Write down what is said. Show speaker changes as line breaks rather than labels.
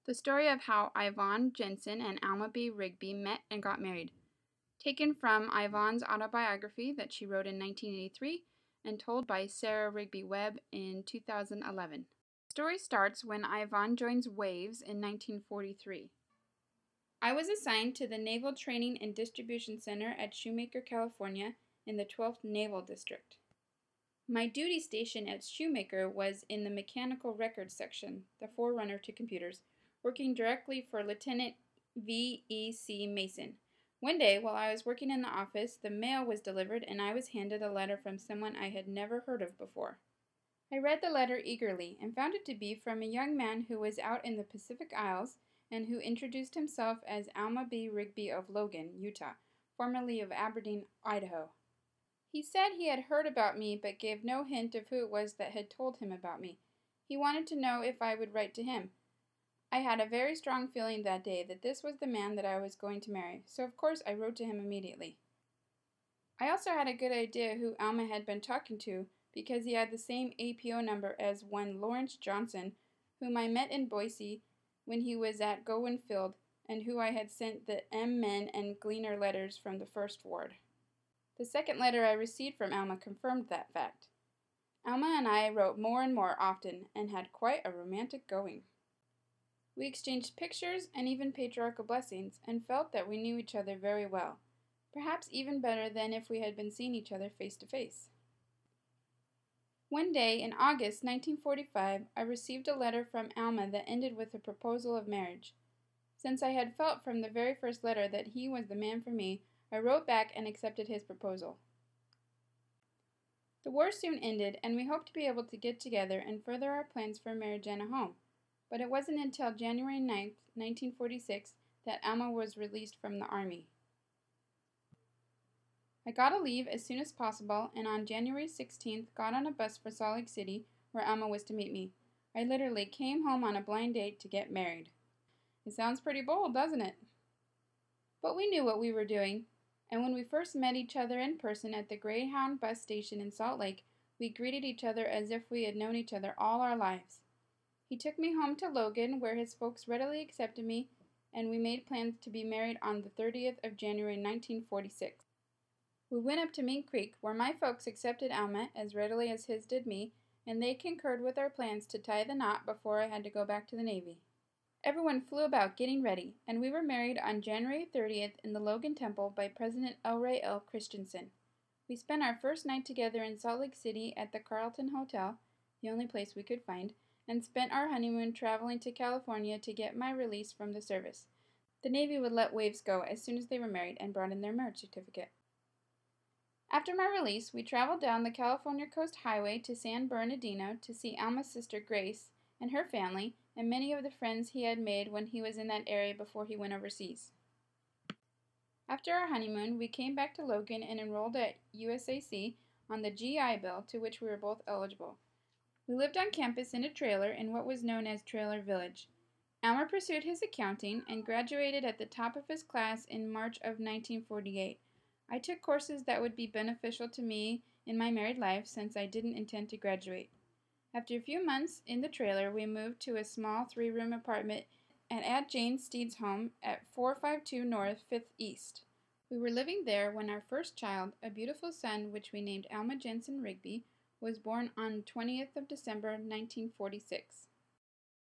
The story of how Ivonne Jensen and Alma B. Rigby met and got married. Taken from Ivonne's autobiography that she wrote in 1983 and told by Sarah Rigby Webb in 2011. The story starts when Ivonne joins Waves in 1943. I was assigned to the Naval Training and Distribution Center at Shoemaker, California, in the 12th Naval District. My duty station at Shoemaker was in the Mechanical Records Section, the forerunner to computers, working directly for Lieutenant V.E.C. Mason. One day, while I was working in the office, the mail was delivered and I was handed a letter from someone I had never heard of before. I read the letter eagerly and found it to be from a young man who was out in the Pacific Isles and who introduced himself as Alma B. Rigby of Logan, Utah, formerly of Aberdeen, Idaho. He said he had heard about me but gave no hint of who it was that had told him about me. He wanted to know if I would write to him. I had a very strong feeling that day that this was the man that I was going to marry, so of course I wrote to him immediately. I also had a good idea who Alma had been talking to because he had the same APO number as one Lawrence Johnson, whom I met in Boise when he was at Gowen Field and who I had sent the M-Men and Gleaner letters from the First Ward. The second letter I received from Alma confirmed that fact. Alma and I wrote more and more often and had quite a romantic going. We exchanged pictures and even patriarchal blessings and felt that we knew each other very well, perhaps even better than if we had been seeing each other face to face. One day in August 1945, I received a letter from Alma that ended with a proposal of marriage. Since I had felt from the very first letter that he was the man for me, I wrote back and accepted his proposal. The war soon ended, and we hoped to be able to get together and further our plans for marriage and a home. But it wasn't until January 9, 1946, that Alma was released from the Army. I got a leave as soon as possible, and on January 16th got on a bus for Salt Lake City, where Alma was to meet me. I literally came home on a blind date to get married. It sounds pretty bold, doesn't it? But we knew what we were doing, and when we first met each other in person at the Greyhound bus station in Salt Lake, we greeted each other as if we had known each other all our lives. He took me home to Logan, where his folks readily accepted me, and we made plans to be married on the 30th of January 1946. We went up to Mink Creek, where my folks accepted Alma as readily as his did me, and they concurred with our plans to tie the knot before I had to go back to the Navy. Everyone flew about getting ready, and we were married on January 30th in the Logan Temple by President L. Ray L. Christensen. We spent our first night together in Salt Lake City at the Carlton Hotel, the only place we could find, and spent our honeymoon traveling to California to get my release from the service. The Navy would let Waves go as soon as they were married and brought in their marriage certificate. After my release, we traveled down the California Coast Highway to San Bernardino to see Alma's sister Grace and her family and many of the friends he had made when he was in that area before he went overseas. After our honeymoon, we came back to Logan and enrolled at USAC on the GI Bill, to which we were both eligible. We lived on campus in a trailer in what was known as Trailer Village. Alma pursued his accounting and graduated at the top of his class in March of 1948. I took courses that would be beneficial to me in my married life since I didn't intend to graduate. After a few months in the trailer, we moved to a small 3-room apartment at Aunt Jane Steed's home at 452 North 5th East. We were living there when our first child, a beautiful son which we named Alma Jensen Rigby, was born on 20th of December 1946.